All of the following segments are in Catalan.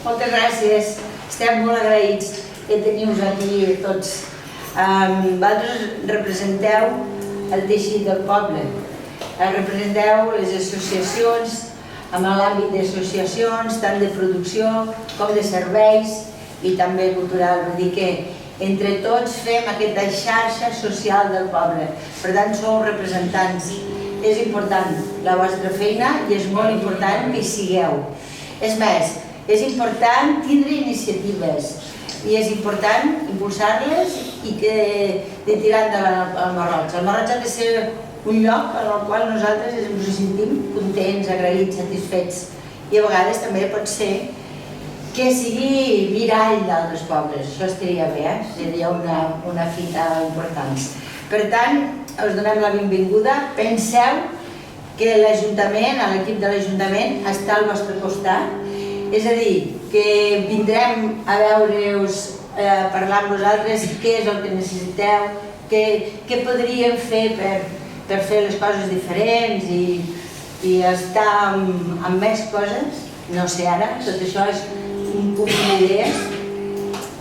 Moltes gràcies. Estem molt agraïts que teniu-vos aquí tots. Vosaltres representeu el teixit del poble. Representeu les associacions, en l'àmbit d'associacions, tant de producció com de serveis i també cultural. Vull dir que entre tots fem aquesta xarxa social del poble. Per tant, sou representants. És important la vostra feina i és molt important que hi sigueu. És més, és important tindre iniciatives i és important impulsar-les i de tirar endavant el Marroig. El Marroig ha de ser un lloc en el qual nosaltres ens sentim contents, agraïts, satisfets. I a vegades també pot ser que sigui mirall d'altres pobles. Això estaria bé, seria una fita important. Per tant, us donem la benvinguda. Penseu que l'Ajuntament, l'equip de l'Ajuntament, està al vostre costat. És a dir, que vindrem a veure-us, a parlar amb vosaltres què és el que necessiteu, què podríem fer per fer les coses diferents i estar amb més coses. No sé ara, tot això és un punt d'idees.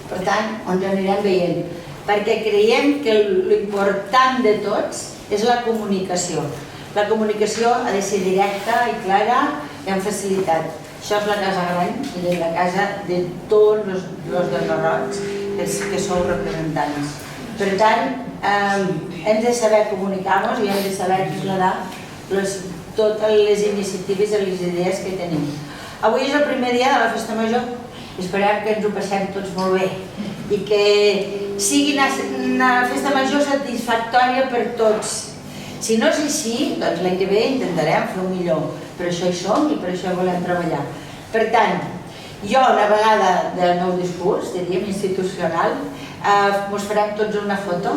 Per tant, ens anirem veient. Perquè creiem que l'important de tots és la comunicació. La comunicació ha de ser directa i clara i amb facilitat. Això és la casa gran i la casa de tots els del Marroig que sou representants. Per tant, hem de saber comunicar-nos i hem de saber traslladar totes les iniciatives i les idees que tenim. Avui és el primer dia de la Festa Major. Esperem que ens ho passem tots molt bé i que sigui una Festa Major satisfactòria per tots. Si no és així, doncs l'any que ve intentarem fer-ho millor. Per això hi som i per això volem treballar. Per tant, jo, una vegada del meu discurs, diríem institucional, us farem tots una foto.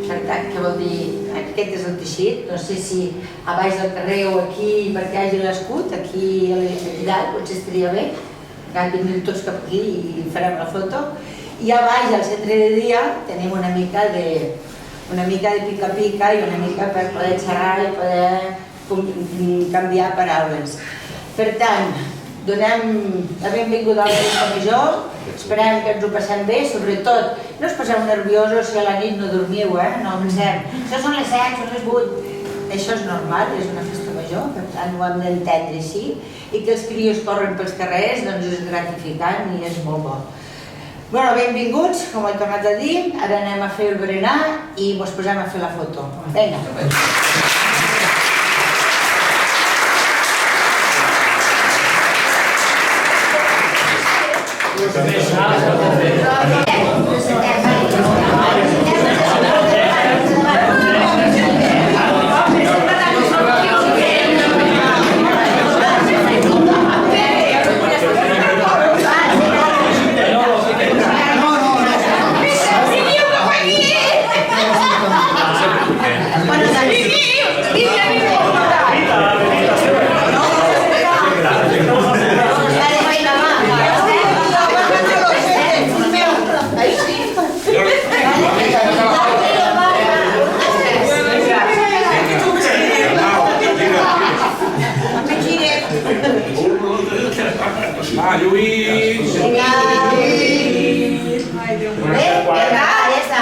Per tant, què vol dir? Aquest és el teixit. No sé si a baix del carrer o aquí perquè hi hagi l'escut, aquí a dalt, potser estaria bé. Vindrem tots cap aquí i farem la foto. I a baix, al centre de dia, tenim una mica de pica-pica i una mica per poder xerrar i poder canviar paraules. Per tant, donem la benvinguda a la Festa Major, esperem que ens ho passem bé, sobretot no us poseu nerviosos si a la nit no dormiu, no pensem, això són les 7, són les 8, això és normal, és una Festa Major, per tant ho hem d'entendre així, i que els crios corren pels carrers doncs és gratificant i és molt bo. Bueno, benvinguts, com he tornat a dir, ara anem a fer el berenar i ens posem a fer la foto. Vinga. Lluís! Vinga! Vinga, ja està!